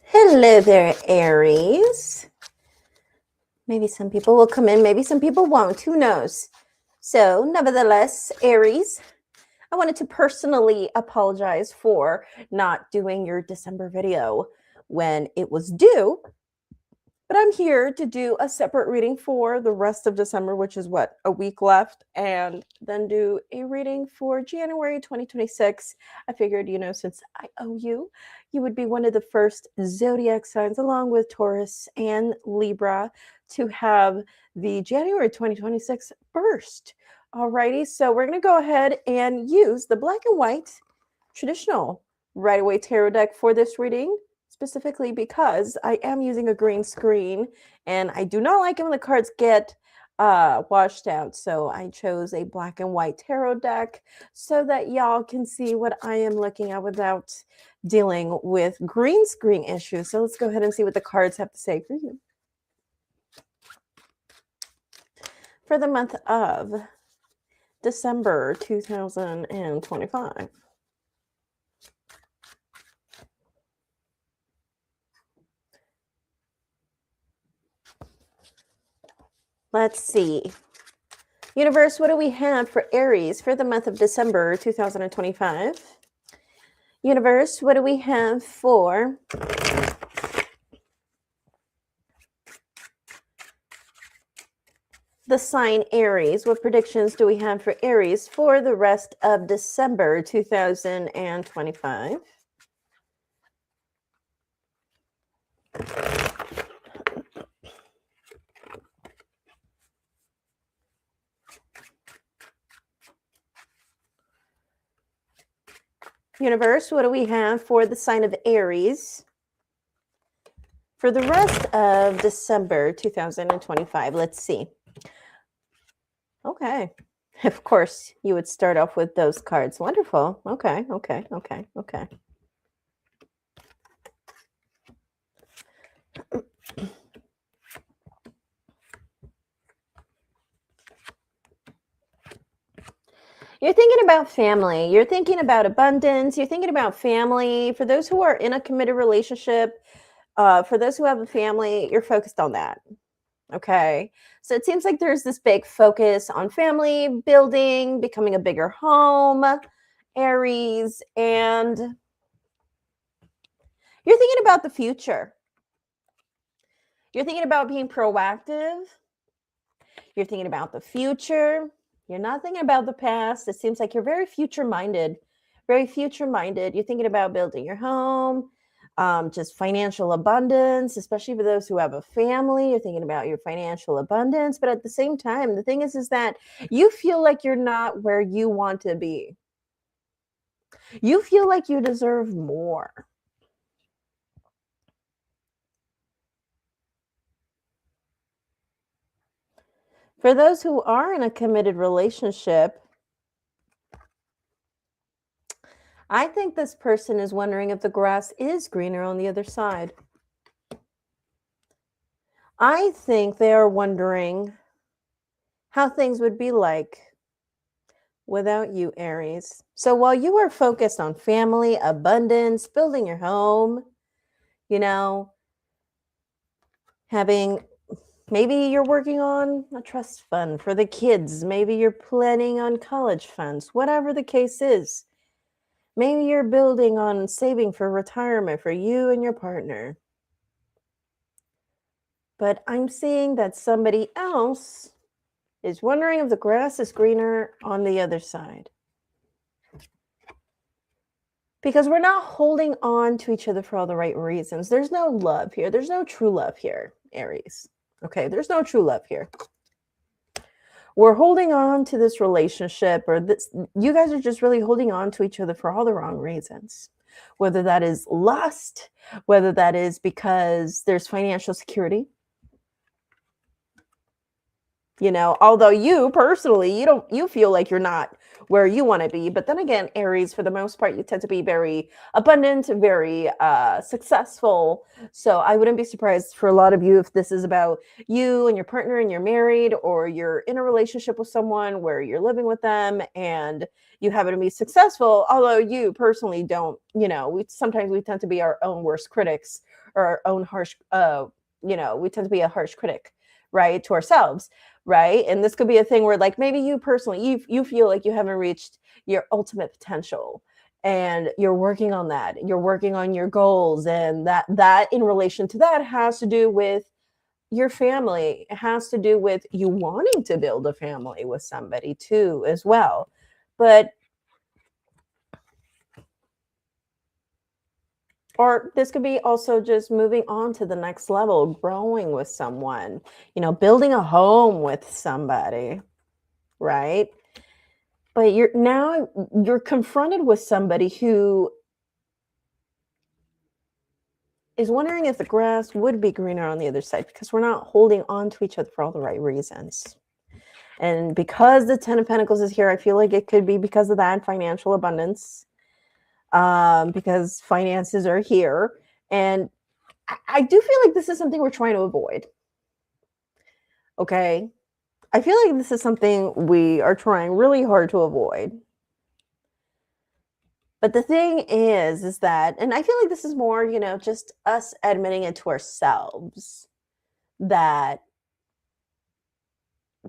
Hello there, Aries. Maybe some people will come in, maybe some people won't. Who knows? So, nevertheless, Aries, I wanted to personally apologize for not doing your December video when it was due. But I'm here to do a separate reading for the rest of December, which is what, a week left, and then do a reading for January 2026. I figured, since I owe you, you would be one of the first zodiac signs, along with Taurus and Libra, to have the January 2026 burst. Alrighty, so we're going to go ahead and use the black and white traditional Rider-Waite tarot deck for this reading, specifically because I am using a green screen and I do not like it when the cards get washed out. So I chose a black and white tarot deck so that y'all can see what I am looking at without dealing with green screen issues. So let's go ahead and see what the cards have to say for you. For the month of December 2025. Let's see. Universe, what do we have for Aries for the month of December 2025? Universe, what do we have for the sign Aries? What predictions do we have for Aries for the rest of December 2025? Universe, what do we have for the sign of Aries for the rest of December 2025? Let's see. Okay. Of course, you would start off with those cards. Wonderful. Okay. You're thinking about family. You're thinking about abundance. You're thinking about family. For those who are in a committed relationship, for those who have a family, you're focused on that. Okay. So it seems like there's this big focus on family, building, becoming a bigger home, Aries, and you're thinking about the future. You're thinking about being proactive. You're thinking about the future. You're not thinking about the past. It seems like you're very future-minded, You're thinking about building your home, just financial abundance, especially for those who have a family. You're thinking about your financial abundance. But at the same time, the thing is that you feel like you're not where you want to be. You feel like you deserve more. For those who are in a committed relationship, I think this person is wondering if the grass is greener on the other side. I think they are wondering how things would be like without you, Aries. So while you are focused on family, abundance, building your home, maybe you're working on a trust fund for the kids. Maybe you're planning on college funds, whatever the case is. Maybe you're building on saving for retirement for you and your partner. But I'm seeing that somebody else is wondering if the grass is greener on the other side. Because we're not holding on to each other for all the right reasons. There's no love here. There's no true love here, Aries. Okay, there's no true love here. We're holding on to this relationship, or this. You guys are just really holding on to each other for all the wrong reasons. Whether that is lust, whether that is because there's financial security. You know, although you personally, you feel like you're not where you want to be. But then again, Aries, for the most part, you tend to be very abundant, very successful. So I wouldn't be surprised for a lot of you if this is about you and your partner and you're married, or you're in a relationship with someone where you're living with them and you happen to be successful. Although you personally don't, you know, we tend to be our own worst critics, or our own harsh, we tend to be a harsh critic, right, to ourselves, right? And this could be a thing where, like, maybe you personally, you feel like you haven't reached your ultimate potential, and you're working on that. You're working on your goals, and that in relation to that has to do with your family. It has to do with you wanting to build a family with somebody too, as well. But or this could be also just moving on to the next level, growing with someone, building a home with somebody, right? But you're confronted with somebody who is wondering if the grass would be greener on the other side, because we're not holding on to each other for all the right reasons. And because the 10 of Pentacles is here, I feel like it could be because of that financial abundance, because finances are here. And I do feel like this is something we're trying to avoid. Okay. I feel like this is something we are trying really hard to avoid. But the thing is that, and I feel like this is more, just us admitting it to ourselves that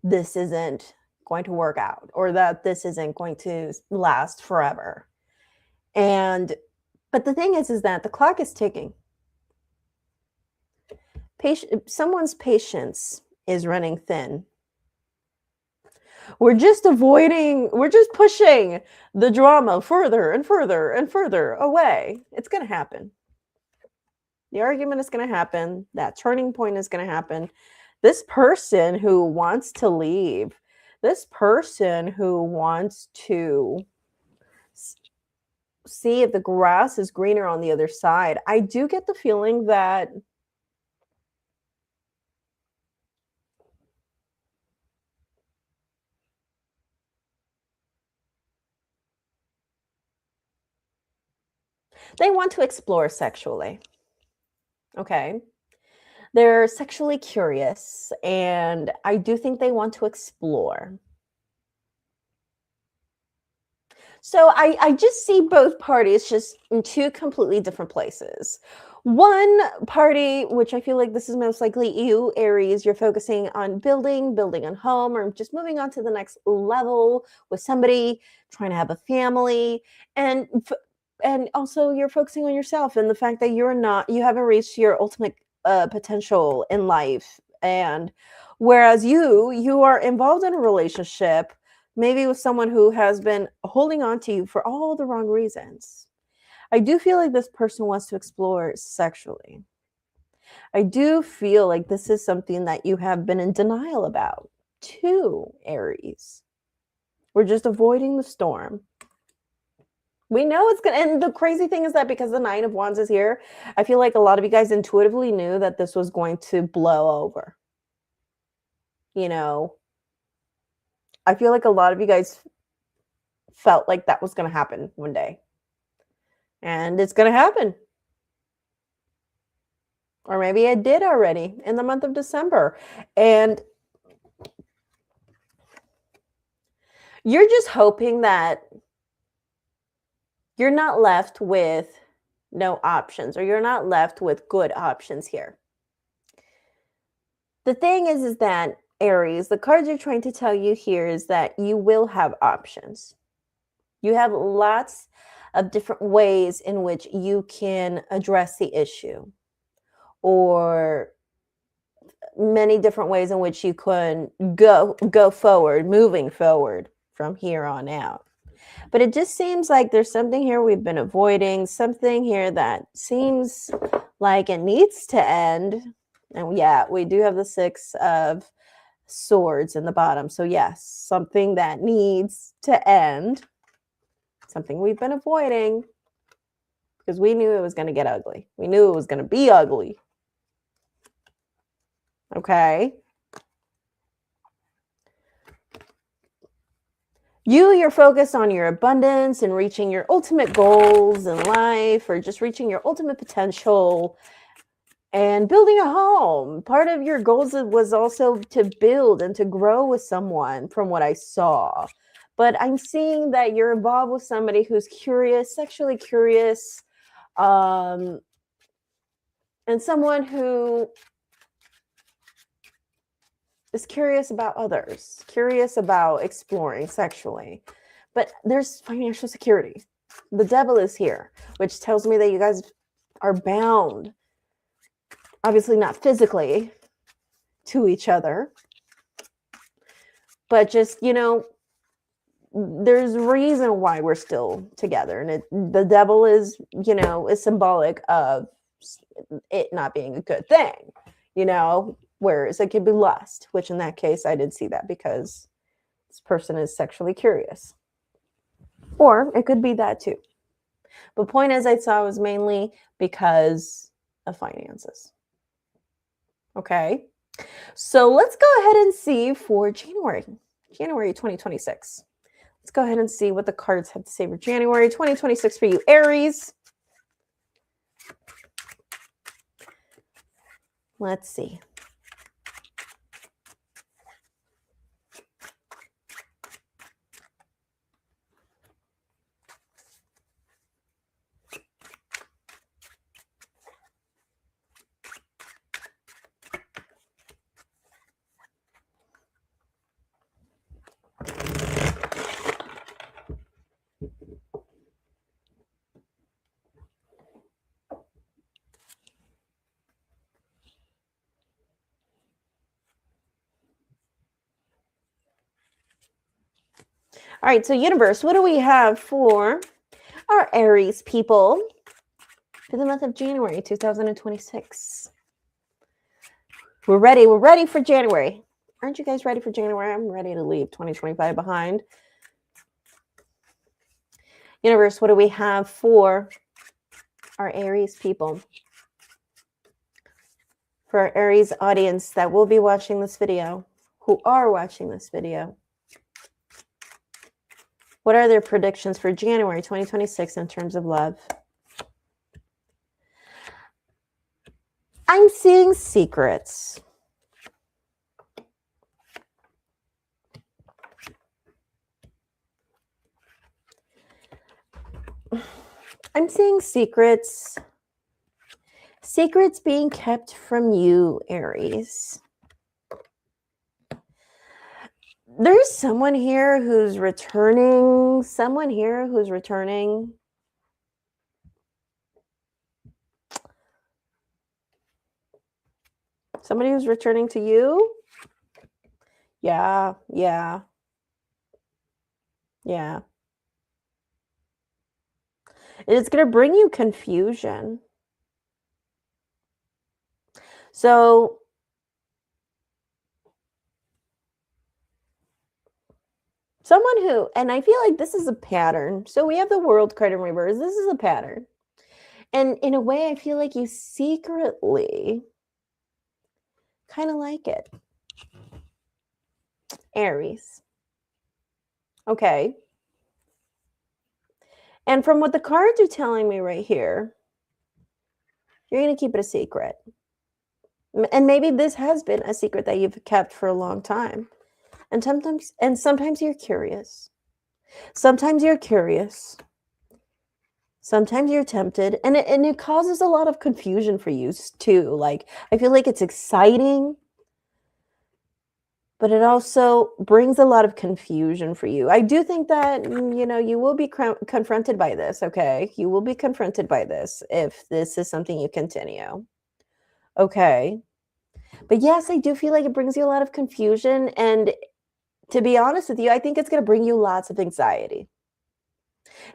this isn't going to work out, or that this isn't going to last forever. But the thing is that the clock is ticking. Someone's patience is running thin. We're just pushing the drama further and further and further away. It's going to happen. The argument is going to happen. That turning point is going to happen. This person who wants to leave, this person who wants to see if the grass is greener on the other side, I do get the feeling that they want to explore sexually. Okay. They're sexually curious, and I do think they want to explore. So I just see both parties just in two completely different places. One party, which I feel like this is most likely you, Aries, you're focusing on building a home, or just moving on to the next level with somebody, trying to have a family, and also you're focusing on yourself and the fact that you haven't reached your ultimate potential in life. And whereas you are involved in a relationship, maybe with someone who has been holding on to you for all the wrong reasons. I do feel like this person wants to explore sexually. I do feel like this is something that you have been in denial about too, Aries. We're just avoiding the storm. We know it's going to, and the crazy thing is that because the 9 of Wands is here, I feel like a lot of you guys intuitively knew that this was going to blow over. I feel like a lot of you guys felt like that was going to happen one day. And it's going to happen. Or maybe it did already in the month of December. And you're just hoping that you're not left with no options, or you're not left with good options here. The thing is that, Aries, the cards are trying to tell you here is that you will have options. You have lots of different ways in which you can address the issue, or many different ways in which you can go forward, moving forward from here on out. But it just seems like there's something here we've been avoiding, something here that seems like it needs to end. And yeah, we do have the 6 of Swords in the bottom. So yes, something that needs to end, something we've been avoiding, because we knew it was going to get ugly. We knew it was going to be ugly. Okay. You're focused on your abundance and reaching your ultimate goals in life, or just reaching your ultimate potential and building a home. Part of your goals was also to build and to grow with someone, from what I saw. But I'm seeing that you're involved with somebody who's curious, sexually curious, and someone who is curious about others, curious about exploring sexually. But there's financial security. The devil is here, which tells me that you guys are bound, obviously not physically, to each other, but just, there's a reason why we're still together. And the devil is, is symbolic of it not being a good thing, whereas it could be lust, which in that case, I did see that because this person is sexually curious. Or it could be that too. But point as I saw was mainly because of finances. Okay. So let's go ahead and see for January 2026. Let's go ahead and see what the cards have to say for January 2026 for you, Aries. Let's see. All right, so universe, what do we have for our Aries people for the month of January 2026? We're ready for January. Aren't you guys ready for January? I'm ready to leave 2025 behind. Universe, what do we have for our Aries people? For our Aries audience that will be watching this video, who are watching this video, what are their predictions for January 2026 in terms of love? I'm seeing secrets. I'm seeing secrets. Secrets being kept from you, Aries. There's someone here who's returning. Somebody who's returning to you. Yeah. It's going to bring you confusion. So someone who, and I feel like this is a pattern. So we have the World card in reverse. This is a pattern. And in a way, I feel like you secretly kind of like it. Aries. Okay. And from what the cards are telling me right here, you're going to keep it a secret. And maybe this has been a secret that you've kept for a long time. And sometimes you're curious. Sometimes you're tempted. And it causes a lot of confusion for you too. Like, I feel like it's exciting, but it also brings a lot of confusion for you. I do think that, you will be confronted by this, okay? You will be confronted by this if this is something you continue. Okay. But yes, I do feel like it brings you a lot of confusion. And to be honest with you, I think it's going to bring you lots of anxiety.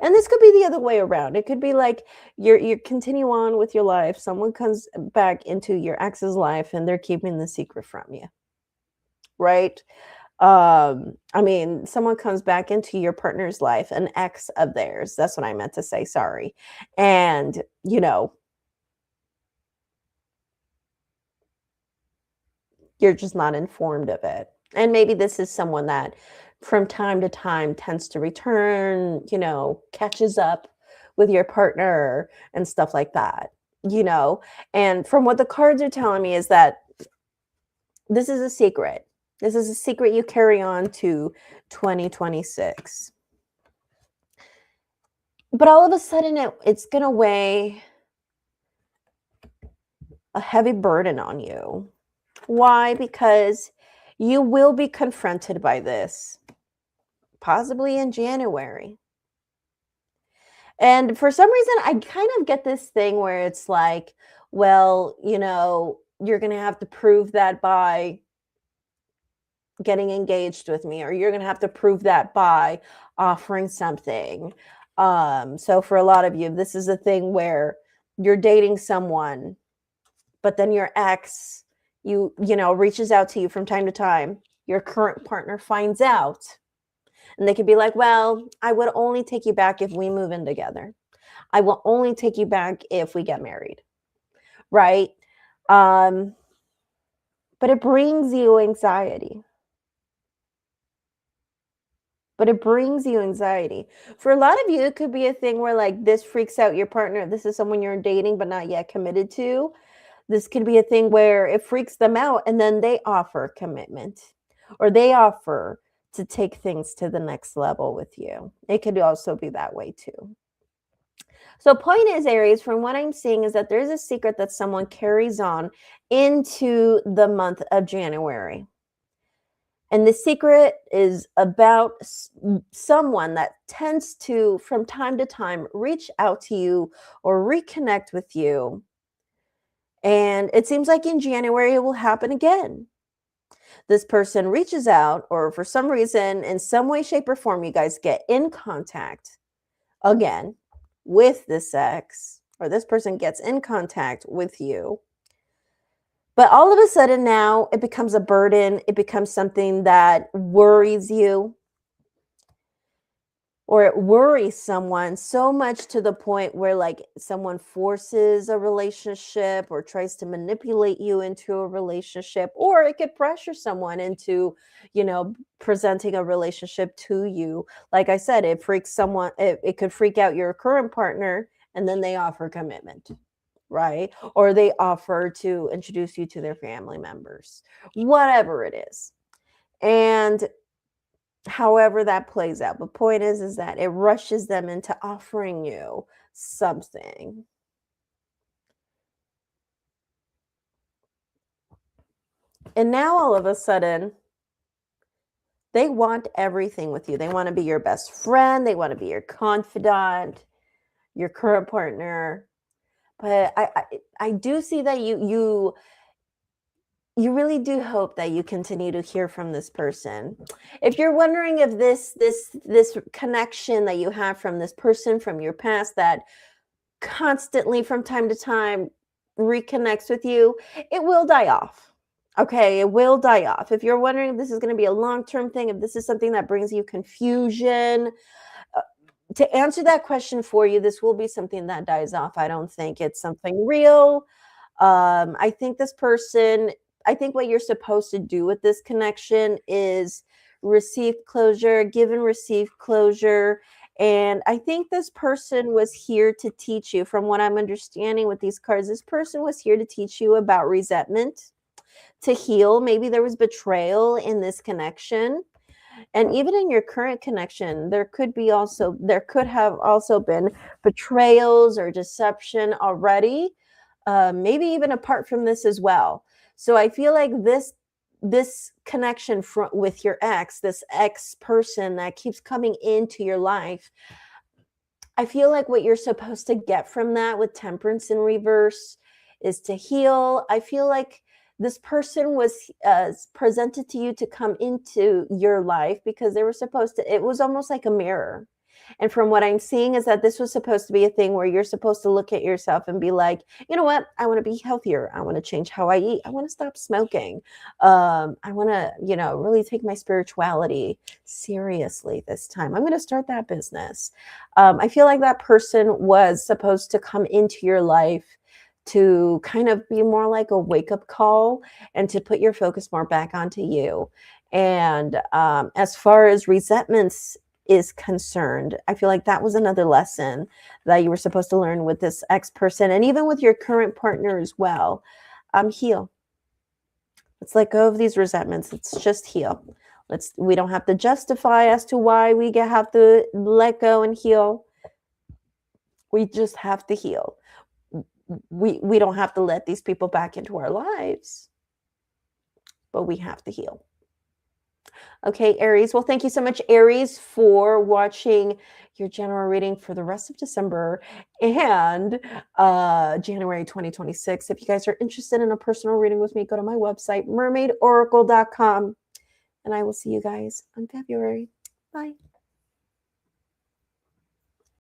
And this could be the other way around. It could be like you continue on with your life. Someone comes back into your ex's life and they're keeping the secret from you. Right? Someone comes back into your partner's life, an ex of theirs. That's what I meant to say. Sorry. And, you're just not informed of it. And maybe this is someone that from time to time tends to return, catches up with your partner and stuff like that, And from what the cards are telling me is that this is a secret. This is a secret you carry on to 2026. But all of a sudden, it's going to weigh a heavy burden on you. Why? Because you will be confronted by this, possibly in January. And for some reason, I kind of get this thing where it's like, well, you're going to have to prove that by getting engaged with me, or you're going to have to prove that by offering something. So for a lot of you, this is a thing where you're dating someone, but then your ex, reaches out to you from time to time. Your current partner finds out, and they could be like, well, I would only take you back if we move in together. I will only take you back if we get married. Right? But it brings you anxiety. For a lot of you, it could be a thing where like this freaks out your partner. This is someone you're dating but not yet committed to. This could be a thing where it freaks them out, and then they offer commitment, or they offer to take things to the next level with you. It could also be that way too. So point is, Aries, from what I'm seeing is that there's a secret that someone carries on into the month of January. And the secret is about someone that tends to, from time to time, reach out to you or reconnect with you. And it seems like in January, it will happen again. This person reaches out, or for some reason, in some way, shape, or form, you guys get in contact again with this ex, or this person gets in contact with you. But all of a sudden now it becomes a burden. It becomes something that worries you, or it worries someone so much to the point where like someone forces a relationship or tries to manipulate you into a relationship, or it could pressure someone into, presenting a relationship to you. Like I said, it could freak out your current partner, and then they offer commitment. Right? Or they offer to introduce you to their family members, whatever it is. And however that plays out. But point is that it rushes them into offering you something. And now all of a sudden, they want everything with you. They want to be your best friend. They want to be your confidant, your current partner. But I do see that you really do hope that you continue to hear from this person. If you're wondering if this connection that you have from this person from your past that constantly from time to time reconnects with you, it will die off. Okay, it will die off. If you're wondering if this is going to be a long-term thing, if this is something that brings you confusion, to answer that question for you, this will be something that dies off. I don't think it's something real. I think what you're supposed to do with this connection is receive closure, give and receive closure. And I think this person was here to teach you, from what I'm understanding with these cards, this person was here to teach you about resentment, to heal. Maybe there was betrayal in this connection. And even in your current connection, there could have also been betrayals or deception already, maybe even apart from this as well. So I feel like this connection with your ex, this ex person that keeps coming into your life, I feel like what you're supposed to get from that with Temperance in reverse is to heal. I feel like this person was presented to you to come into your life because it was almost like a mirror. And from what I'm seeing is that this was supposed to be a thing where you're supposed to look at yourself and be like, you know what? I want to be healthier. I want to change how I eat. I want to stop smoking. I want to, really take my spirituality seriously this time. I'm going to start that business. I feel like that person was supposed to come into your life to kind of be more like a wake-up call and to put your focus more back onto you. And as far as resentments is concerned, I feel like that was another lesson that you were supposed to learn with this ex person, and even with your current partner as well. Heal. Let's let go of these resentments. Let's just heal. We don't have to justify as to why we have to let go and heal. We just have to heal. We don't have to let these people back into our lives, but we have to heal. Okay, Aries. Well, thank you so much, Aries, for watching your general reading for the rest of December and January 2026. If you guys are interested in a personal reading with me, go to my website, mermaidoracle.com, and I will see you guys in February. Bye.